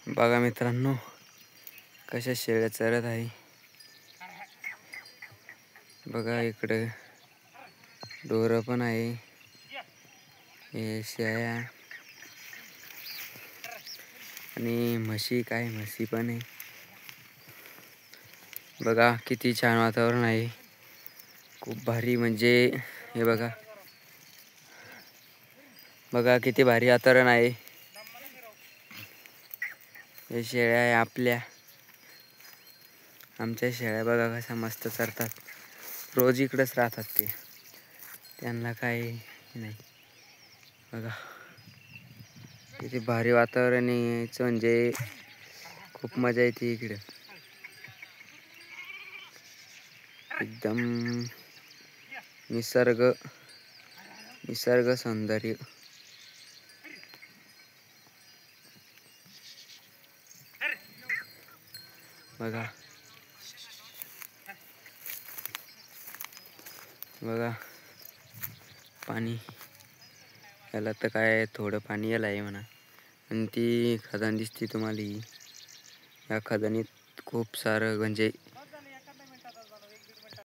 बघा मित्रांनो, कशा शेळ्या चरत आहे. बघा इकडे ढोरं पण आहे, हे शेळ्या आणि म्हशी म्हशी पण आहे. बघा किती छान वातावरण आहे, खूप भारी. म्हणजे हे बघा किती भारी वातावरण आहे. हे शेळ्या आहे आमच्या शेळ्या. बघा कशा मस्त चरतात, रोज इकडेच राहतात ते, त्यांना काही नाही. बघा किती भारी वातावरण यायचं, म्हणजे खूप मजा येते इकडे. एकदम निसर्ग सौंदर्य. बघा पाणी याला तर काय थोडं पाणी याला आहे म्हणा. आणि ती खदान दिसते तुम्हाला. या खदानीत खूप सारं म्हणजे